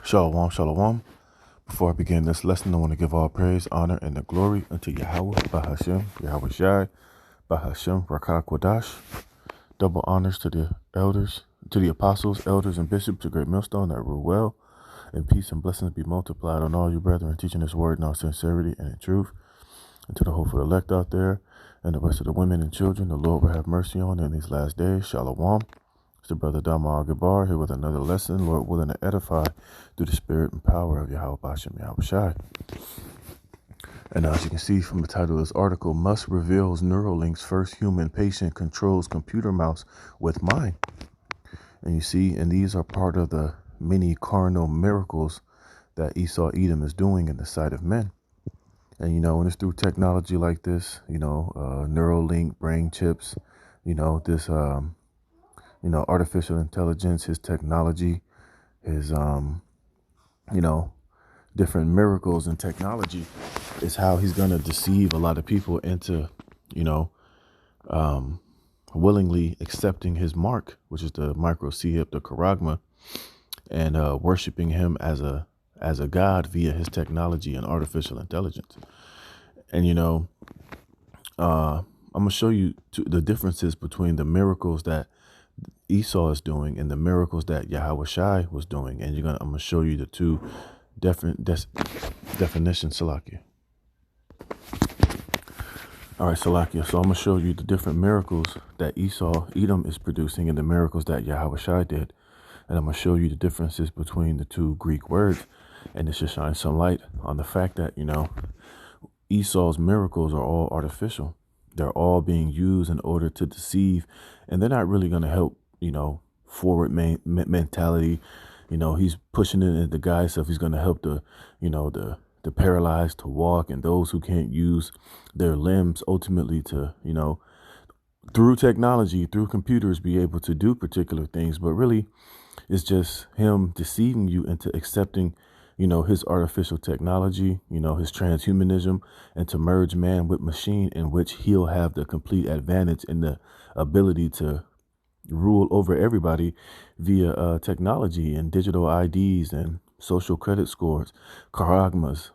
Shalom, shalom. Before I begin this lesson, I want to give all praise, honor, and the glory unto Yahweh, Bahashem, Yahawashi, Bahashem, Rakah Kodash. Double honors to the elders, to the apostles, elders, and bishops, the great millstone that rule well. And peace and blessings be multiplied on all you brethren, teaching this word in all sincerity and in truth. And to the hopeful elect out there, and the rest of the women and children, the Lord will have mercy on in these last days. Shalom. It's the brother Dama Gabar here with another lesson, Lord willing to edify through the spirit and power of Yahawashi, Yahawashi. And as you can see from the title of this article, Musk reveals Neuralink's first human patient controls computer mouse with mind. And you see, and these are part of the many carnal miracles that Esau Edom is doing in the sight of men. And, when it's through technology like this, Neuralink, brain chips, this, artificial intelligence, his technology, his, different miracles and technology is how he's going to deceive a lot of people into, willingly accepting his mark, which is the micro-hip, the charagma, and worshiping him as a god via his technology and artificial intelligence. And, I'm going to show you the differences between the miracles that Esau is doing and the miracles that Yahawashi was doing. And I'm going to show you the two different definitions, Salakia. All right, Salakia. So I'm going to show you the different miracles that Esau, Edom is producing and the miracles that Yahawashi did. And I'm going to show you the differences between the two Greek words. And this should shine some light on the fact that, Esau's miracles are all artificial. They're all being used in order to deceive. And they're not really going to help, forward mentality. He's pushing it into the guy stuff. He's going to help the paralyzed to walk and those who can't use their limbs ultimately to, through technology, through computers, be able to do particular things. But really, it's just him deceiving you into accepting, his artificial technology, his transhumanism, and to merge man with machine, in which he'll have the complete advantage and the ability to rule over everybody via technology and digital IDs and social credit scores, charagmas,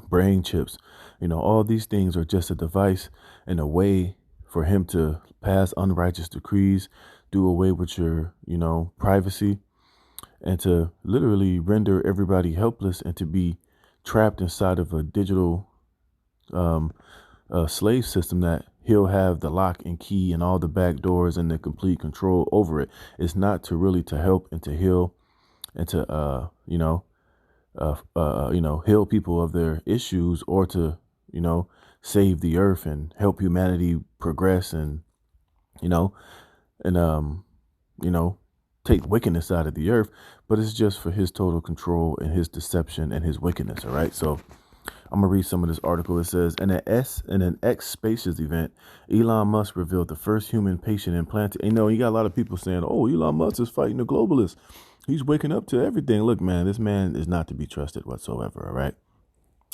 brain chips, all these things are just a device and a way for him to pass unrighteous decrees, do away with your, privacy, and to literally render everybody helpless and to be trapped inside of a digital slave system that he'll have the lock and key and all the back doors and the complete control over it. It's not to really to help and to heal and to, heal people of their issues or to, save the earth and help humanity progress and, take wickedness out of the earth, but it's just for his total control and his deception and his wickedness. All right. So I'm gonna read some of this article. It says, in an X Spaces event, Elon Musk revealed the first human patient implanted. You got a lot of people saying, "Oh, Elon Musk is fighting the globalists. He's waking up to everything." Look, man, this man is not to be trusted whatsoever. All right.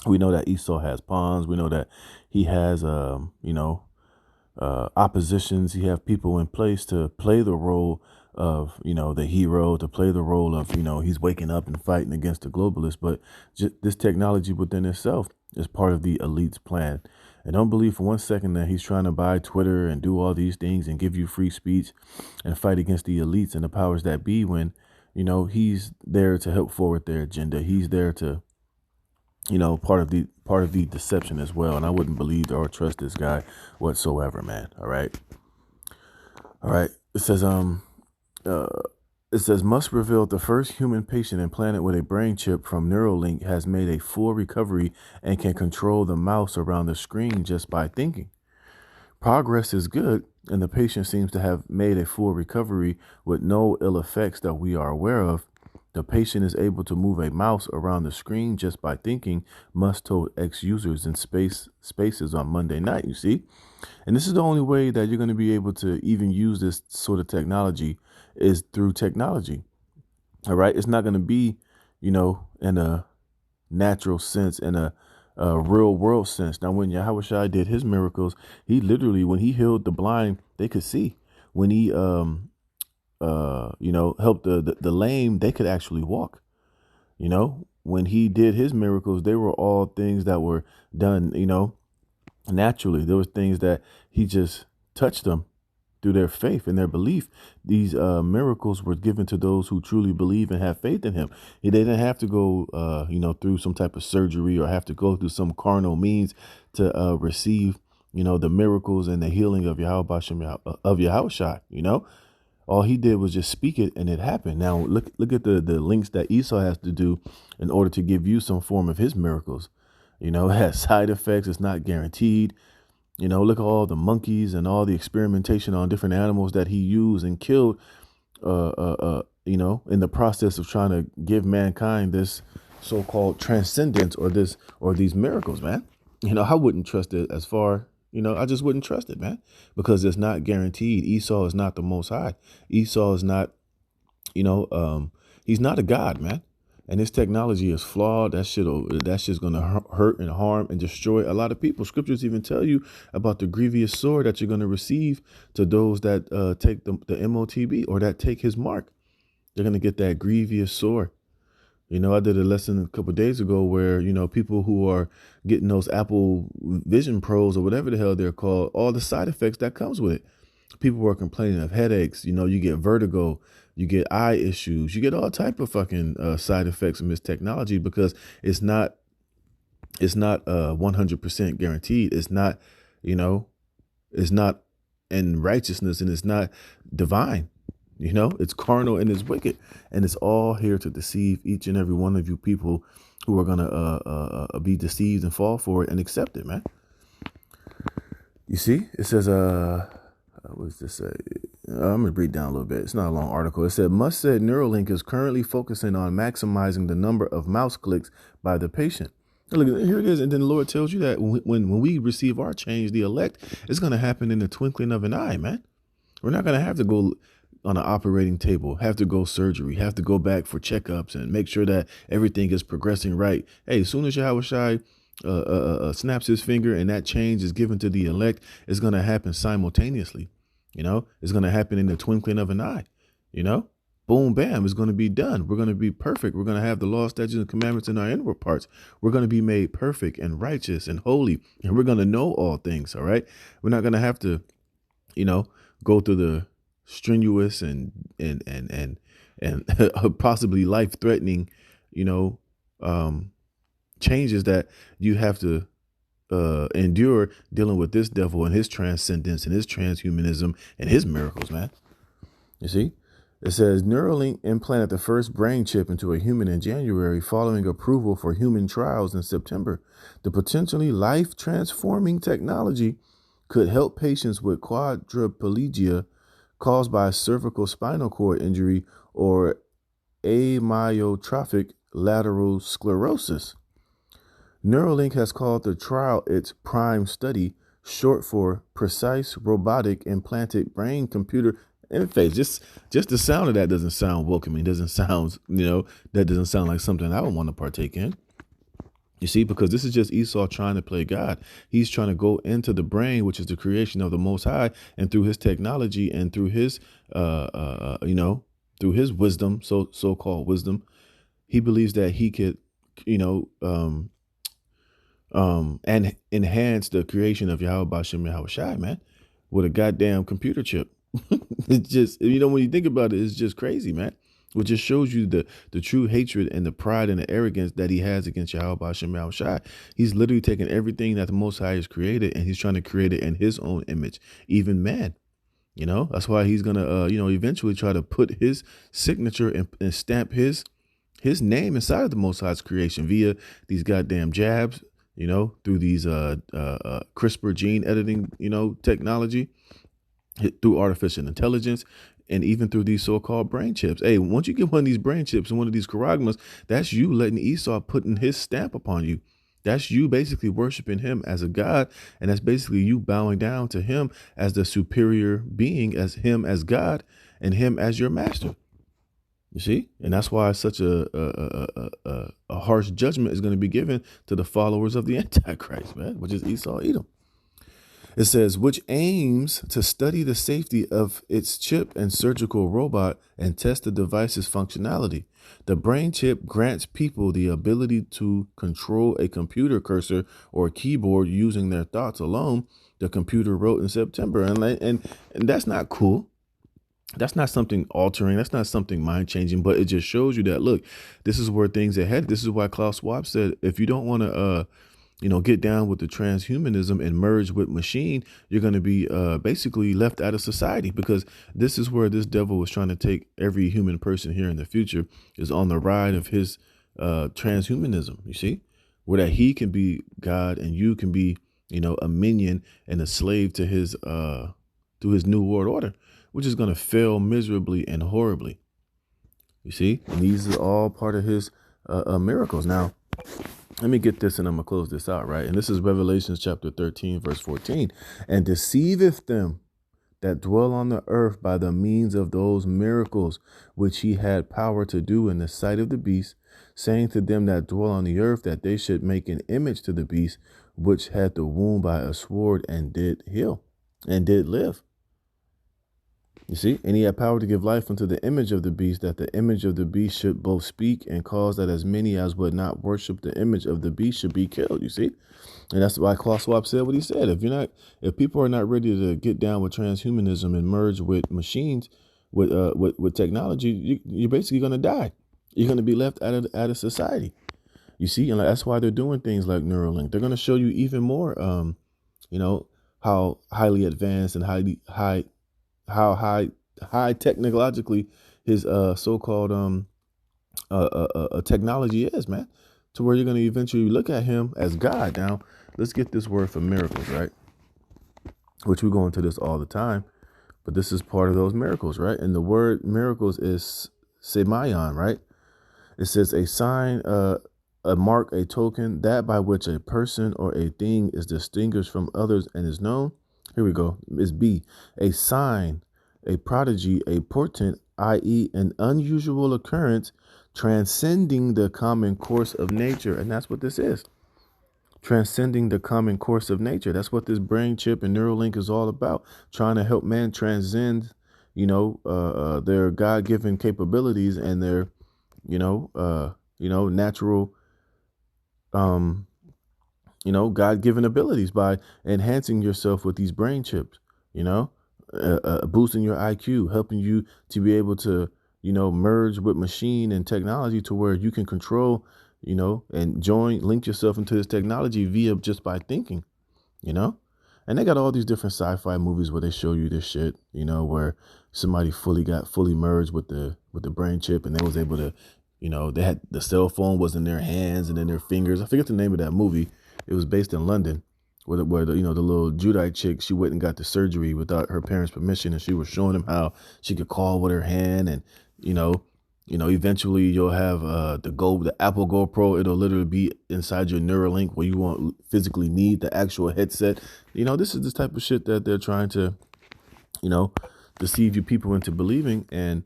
We know that Esau has pawns. We know that he has, oppositions. He have people in place to play the role of, the hero, to play the role of, he's waking up and fighting against the globalists. But this technology within itself is part of the elite's plan. And don't believe for one second that he's trying to buy Twitter and do all these things and give you free speech and fight against the elites and the powers that be when, he's there to help forward their agenda. He's there to, part of the deception as well. And I wouldn't believe or trust this guy whatsoever, man. All right. It says, Musk revealed the first human patient implanted with a brain chip from Neuralink has made a full recovery and can control the mouse around the screen just by thinking. Progress is good, and the patient seems to have made a full recovery with no ill effects that we are aware of. The patient is able to move a mouse around the screen just by thinking, Musk told ex-users in Spaces on Monday night, you see. And this is the only way that you're going to be able to even use this sort of technology is through technology. All right. It's not going to be, in a natural sense, in a real world sense. Now, when Yahawashi did his miracles, he literally, when he healed the blind, they could see. When he helped the lame, they could actually walk. When he did his miracles, they were all things that were done, naturally. There was things that he just touched them through their faith and their belief. These miracles were given to those who truly believe and have faith in him. They didn't have to go, through some type of surgery or have to go through some carnal means to receive, the miracles and the healing of Yahawashi. All he did was just speak it and it happened. Now look at the links that Esau has to do in order to give you some form of his miracles. It has side effects. It's not guaranteed. Look at all the monkeys and all the experimentation on different animals that he used and killed, in the process of trying to give mankind this so-called transcendence or these miracles, man. I wouldn't trust it as far, I just wouldn't trust it, man, because it's not guaranteed. Esau is not the Most High. Esau is not, he's not a god, man. And his technology is flawed. That's just going to hurt and harm and destroy a lot of people. Scriptures even tell you about the grievous sword that you're going to receive to those that take the MOTB or that take his mark. They're going to get that grievous sword. I did a lesson a couple of days ago where, people who are getting those Apple Vision Pros or whatever the hell they're called, all the side effects that comes with it. People were complaining of headaches. You get vertigo, you get eye issues, you get all type of fucking side effects from this technology because it's not 100% guaranteed. It's not, it's not in righteousness and it's not divine. It's carnal and it's wicked, and it's all here to deceive each and every one of you people who are gonna be deceived and fall for it and accept it, man. You see, it says, what does this say? I'm going to read down a little bit. It's not a long article. It said, Musk said Neuralink is currently focusing on maximizing the number of mouse clicks by the patient. Look, here it is. And then the Lord tells you that when we receive our change, the elect, it's going to happen in the twinkling of an eye, man. We're not going to have to go on an operating table, have to go surgery, have to go back for checkups and make sure that everything is progressing right. Hey, as soon as Yahawashi snaps his finger and that change is given to the elect, it's going to happen simultaneously. It's going to happen in the twinkling of an eye. Boom, bam, it's going to be done. We're going to be perfect. We're going to have the law, statutes, and commandments in our inward parts. We're going to be made perfect and righteous and holy, and we're going to know all things. All right. We're not going to have to, go through the strenuous and possibly life-threatening, changes that you have to endure dealing with this devil and his transcendence and his transhumanism and his miracles, man. You see, it says Neuralink implanted the first brain chip into a human in January following approval for human trials in September. The potentially life-transforming technology could help patients with quadriplegia caused by cervical spinal cord injury or amyotrophic lateral sclerosis. Neuralink has called the trial its PRIME study, short for Precise Robotic Implanted Brain Computer Interface. Just the sound of that doesn't sound welcoming. Doesn't sound, that doesn't sound like something I would want to partake in. You see, because this is just Esau trying to play God. He's trying to go into the brain, which is the creation of the Most High, and through his technology and through his, through his wisdom, so-called wisdom, he believes that he could, and enhance the creation of Yahawashi, man, with a goddamn computer chip. It's just, when you think about it, it's just crazy, man. Which just shows you the true hatred and the pride and the arrogance that he has against Yahawashi. He's literally taking everything that the Most High has created and he's trying to create it in his own image, even man. That's why he's going to, eventually try to put his signature and stamp his name inside of the Most High's creation via these goddamn jabs, through these CRISPR gene editing, technology, through artificial intelligence, and even through these so-called brain chips. Hey, once you get one of these brain chips and one of these charagmas, that's you letting Esau putting his stamp upon you. That's you basically worshiping him as a god. And that's basically you bowing down to him as the superior being, as him as God and him as your master. You see? And that's why such a harsh judgment is going to be given to the followers of the Antichrist, man, which is Esau, Edom. It says, which aims to study the safety of its chip and surgical robot and test the device's functionality. The brain chip grants people the ability to control a computer cursor or keyboard using their thoughts alone, the computer wrote in September. And that's not cool. That's not something altering. That's not something mind changing, but it just shows you that, look, this is where things are headed. This is why Klaus Schwab said, if you don't want to, get down with the transhumanism and merge with machine, you're going to be basically left out of society, because this is where this devil was trying to take every human person here in the future, is on the ride of his transhumanism. You see, where that he can be God and you can be, a minion and a slave to his new world order, which is going to fail miserably and horribly. You see, and these are all part of his miracles. Now, let me get this and I'm going to close this out, right? And this is Revelation chapter 13, verse 14. And deceiveth them that dwell on the earth by the means of those miracles which he had power to do in the sight of the beast, saying to them that dwell on the earth that they should make an image to the beast, which had the wound by a sword and did heal and did live. You see, and he had power to give life unto the image of the beast, that the image of the beast should both speak and cause that as many as would not worship the image of the beast should be killed. You see, and that's why Klaus Schwab said what he said. If people are not ready to get down with transhumanism and merge with machines, with technology, you're basically going to die. You're going to be left out of society. You see, and that's why they're doing things like Neuralink. They're going to show you even more, how highly advanced and how high technologically his so-called technology is, man, to where you're going to eventually look at him as God. Now, let's get this word for miracles, right? Which we go into this all the time, but this is part of those miracles, right? And the word miracles is semeion, right? It says a sign, a mark, a token, that by which a person or a thing is distinguished from others and is known. Here we go. It's B. A sign, a prodigy, a portent, i.e. an unusual occurrence transcending the common course of nature. And that's what this is. Transcending the common course of nature. That's what this brain chip and Neuralink is all about. Trying to help man transcend, their God-given capabilities and their, natural, God-given abilities by enhancing yourself with these brain chips, boosting your IQ, helping you to be able to, merge with machine and technology to where you can control, and link yourself into this technology via just by thinking, and they got all these different sci-fi movies where they show you this shit, where somebody fully merged with the brain chip and they was able to, they had the cell phone was in their hands and in their fingers. I forget the name of that movie. It was based in London, where the little Judite chick, she went and got the surgery without her parents' permission, and she was showing them how she could call with her hand, and eventually you'll have the Apple GoPro. It'll literally be inside your Neuralink where you won't physically need the actual headset. This is the type of shit that they're trying to, deceive you people into believing, and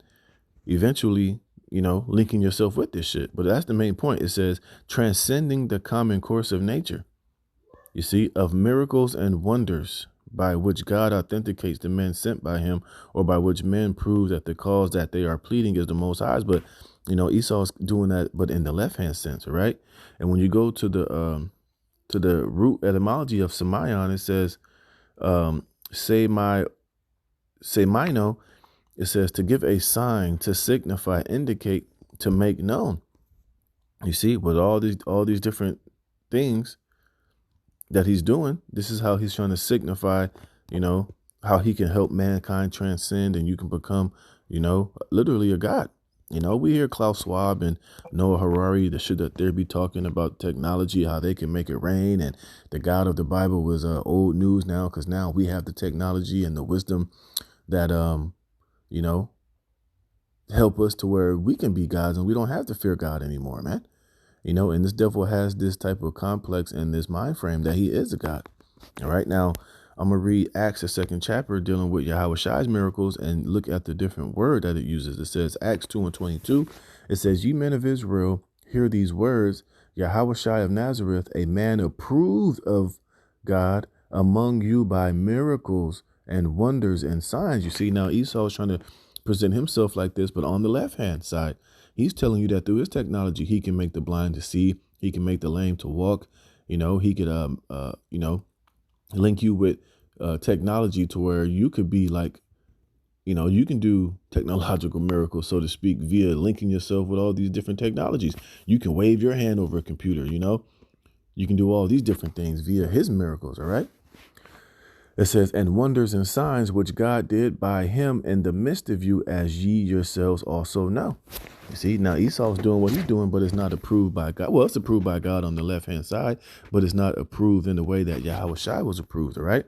eventually, linking yourself with this shit. But that's the main point. It says transcending the common course of nature. You see, of miracles and wonders by which God authenticates the men sent by him, or by which men prove that the cause that they are pleading is the Most High's. But, Esau's doing that, but in the left-hand sense, right? And when you go to the root etymology of semeion, it says, semino, it says to give a sign, to signify, indicate, to make known. You see, with all these different things that he's doing, this is how he's trying to signify, how he can help mankind transcend, and you can become, literally a god. We hear Klaus Schwab and Noah Harari, the shit that they be talking about technology, how they can make it rain, and the God of the Bible was old news now, because now we have the technology and the wisdom that help us to where we can be gods and we don't have to fear God anymore, man. And this devil has this type of complex and this mind frame that he is a God. All right. Now, I'm going to read Acts, the 2nd chapter, dealing with Yahawashi's miracles, and look at the different word that it uses. It says, Acts 2:22. It says, ye men of Israel, hear these words. Yahawashi of Nazareth, a man approved of God among you by miracles and wonders and signs. You see, now Esau is trying to present himself like this, but on the left-hand side, he's telling you that through his technology, he can make the blind to see, he can make the lame to walk. He could, link you with technology to where you could be like, you can do technological miracles, so to speak, via linking yourself with all these different technologies. You can wave your hand over a computer, you can do all these different things via his miracles. All right. It says, and wonders and signs which God did by him in the midst of you, as ye yourselves also know. You see, now Esau's doing what he's doing, but it's not approved by God. Well, it's approved by God on the left-hand side, but it's not approved in the way that Yahawashi was approved. All right.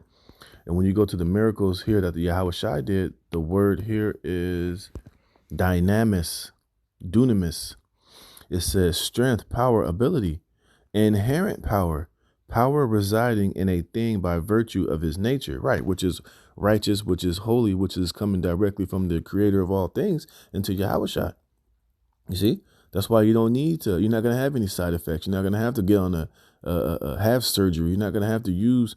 And when you go to the miracles here that the Yahawashi did, the word here is dynamis, dynamis. It says strength, power, ability, inherent power, power residing in a thing by virtue of his nature, right? Which is righteous, which is holy, which is coming directly from the creator of all things into Yahawashi. You see, that's why you don't need to, you're not going to have any side effects. You're not going to have to get on have surgery. You're not going to have to use,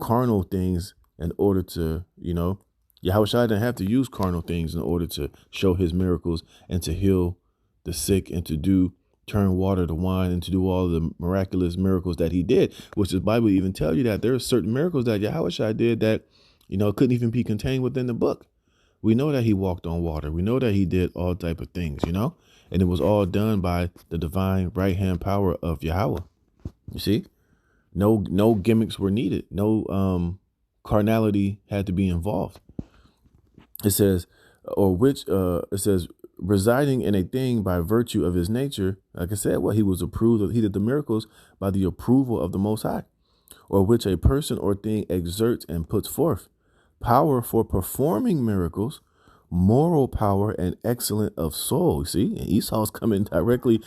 carnal things in order to, Yahawashi didn't have to use carnal things in order to show his miracles and to heal the sick and to turn water to wine and to do all the miraculous miracles that he did, which the Bible even tell you that there are certain miracles that Yahawashi did that, couldn't even be contained within the book. We know that he walked on water. We know that he did all type of things, and it was all done by the divine right hand power of Yahweh. You see, no gimmicks were needed. No carnality had to be involved. It says, residing in a thing by virtue of his nature. Like I said, he was approved of, he did the miracles by the approval of the Most High, or which a person or thing exerts and puts forth power for performing miracles, moral power, and excellent of soul. See, and Esau's coming directly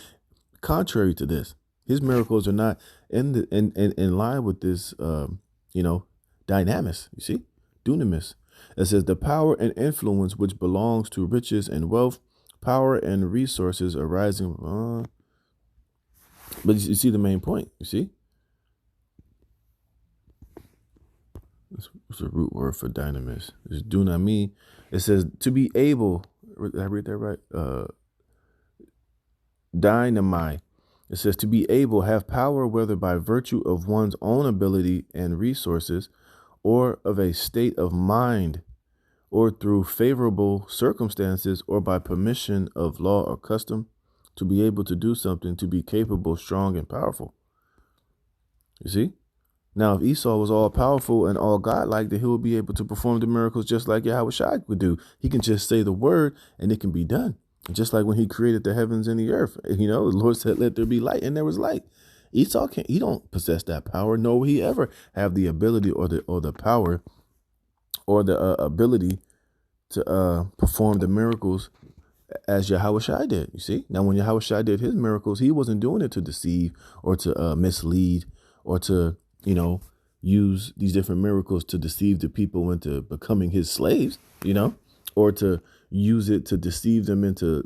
contrary to this. His miracles are not in line with this, dynamis. You see, dynamis. It says the power and influence which belongs to riches and wealth, power and resources arising. But you see the main point. You see, what's the root word for dynamis? It's dunami. It says to be able. Did I read that right? Dynami. It says to be able, have power, whether by virtue of one's own ability and resources, or of a state of mind, or through favorable circumstances, or by permission of law or custom, to be able to do something, to be capable, strong, and powerful. You see? Now, if Esau was all powerful and all godlike, then he would be able to perform the miracles just like Yahawashi would do. He can just say the word and it can be done. Just like when he created the heavens and the earth, the Lord said, let there be light, and there was light. Esau he don't possess that power, nor will he ever have the ability or the power or the ability to perform the miracles as Yahawashi did. You see, now when Yahawashi did his miracles, he wasn't doing it to deceive or to mislead or to, use these different miracles to deceive the people into becoming his slaves, or to use it to deceive them into,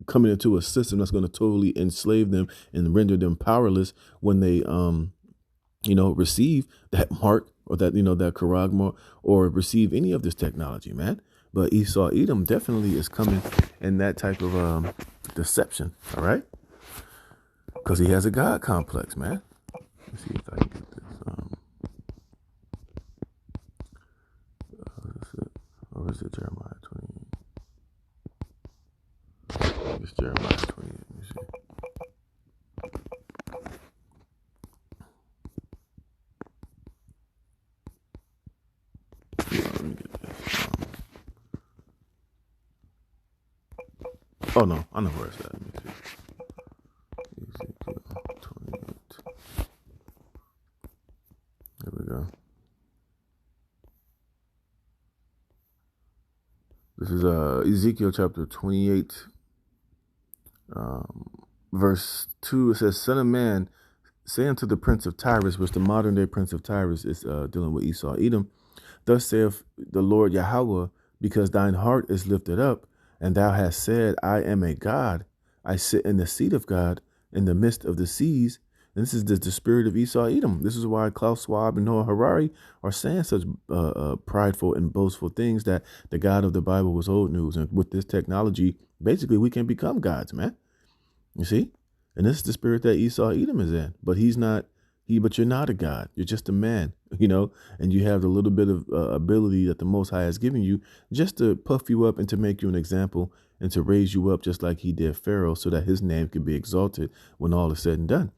coming into a system that's going to totally enslave them and render them powerless when they, receive that mark or that, that charagma or receive any of this technology, man. But Esau Edom definitely is coming in that type of deception. All right. Because he has a God complex, man. Let's see if I can get this. Or is it Jeremiah 28? It's Jeremiah 28. Let me see. Let me get this. Oh no, I know where it's at. Let me see. Ezekiel 28. There we go. This is Ezekiel chapter 28, verse 2. It says, Son of man, say unto the prince of Tyrus, which the modern day prince of Tyrus is dealing with Esau Edom. Thus saith the Lord Yahweh, because thine heart is lifted up, and thou hast said, I am a God. I sit in the seat of God in the midst of the seas, And this is the spirit of Esau Edom. This is why Klaus Schwab and Noah Harari are saying such prideful and boastful things, that the God of the Bible was old news. And with this technology, basically, we can become gods, man. You see? And this is the spirit that Esau Edom is in. But he's not, but you're not a God. You're just a man, and you have the little bit of ability that the Most High has given you just to puff you up and to make you an example and to raise you up just like he did Pharaoh, so that his name could be exalted when all is said and done.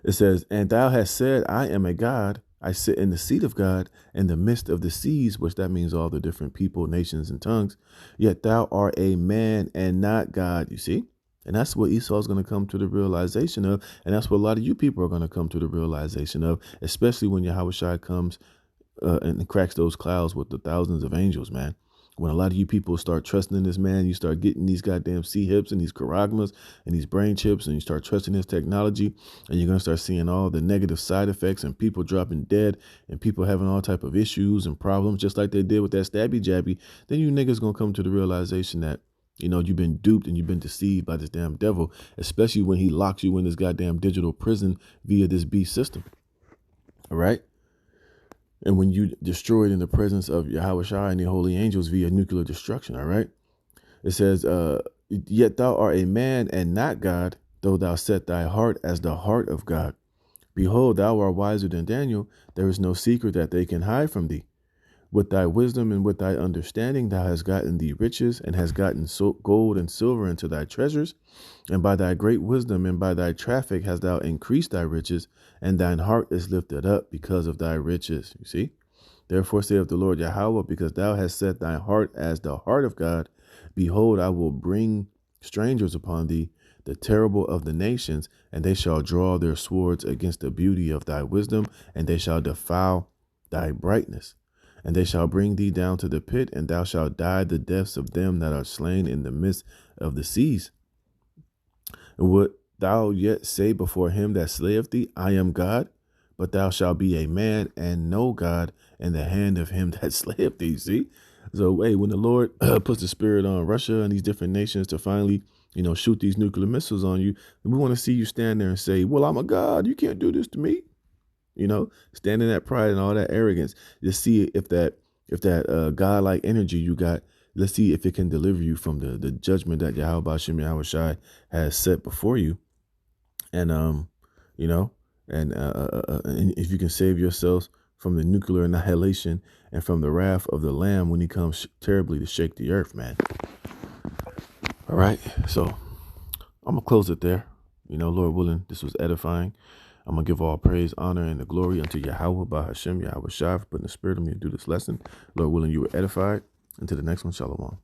It says, and thou hast said, I am a God. I sit in the seat of God in the midst of the seas, which that means all the different people, nations, and tongues. Yet thou art a man and not God, you see? And that's what Esau is going to come to the realization of. And that's what a lot of you people are going to come to the realization of, especially when Yahawashi comes and cracks those clouds with the thousands of angels, man. When a lot of you people start trusting in this man, you start getting these goddamn C-hips and these charagmas and these brain chips, and you start trusting his technology, and you're going to start seeing all the negative side effects and people dropping dead and people having all type of issues and problems, just like they did with that stabby jabby. Then you niggas going to come to the realization that, you've been duped and you've been deceived by this damn devil, especially when he locks you in this goddamn digital prison via this beast system. All right. And when you destroyed in the presence of Yahawashi and the holy angels via nuclear destruction, all right? It says, yet thou art a man and not God, though thou set thy heart as the heart of God. Behold, thou art wiser than Daniel. There is no secret that they can hide from thee. With thy wisdom and with thy understanding, thou hast gotten thee riches and hast gotten gold and silver into thy treasures. And by thy great wisdom and by thy traffic hast thou increased thy riches, and thine heart is lifted up because of thy riches. You see? Therefore saith the Lord Yahweh, because thou hast set thy heart as the heart of God, behold, I will bring strangers upon thee, the terrible of the nations, and they shall draw their swords against the beauty of thy wisdom, and they shall defile thy brightness. And they shall bring thee down to the pit, and thou shalt die the deaths of them that are slain in the midst of the seas. And wilt thou yet say before him that slayeth thee, I am God? But thou shalt be a man and no God in the hand of him that slayeth thee. See? So, hey, when the Lord puts the spirit on Russia and these different nations to finally, shoot these nuclear missiles on you, we want to see you stand there and say, well, I'm a God. You can't do this to me. Stand in that pride and all that arrogance. Just see if that godlike energy you got, let's see if it can deliver you from the judgment that Yahawashi has set before you. And, and if you can save yourselves from the nuclear annihilation and from the wrath of the Lamb when he comes terribly to shake the earth, man. All right. So I'm going to close it there. Lord willing, this was edifying. I'm going to give all praise, honor, and the glory unto Yahweh, by Hashem, Yahawashi, for putting the spirit of me to do this lesson. Lord willing, you were edified. Until the next one, shalom.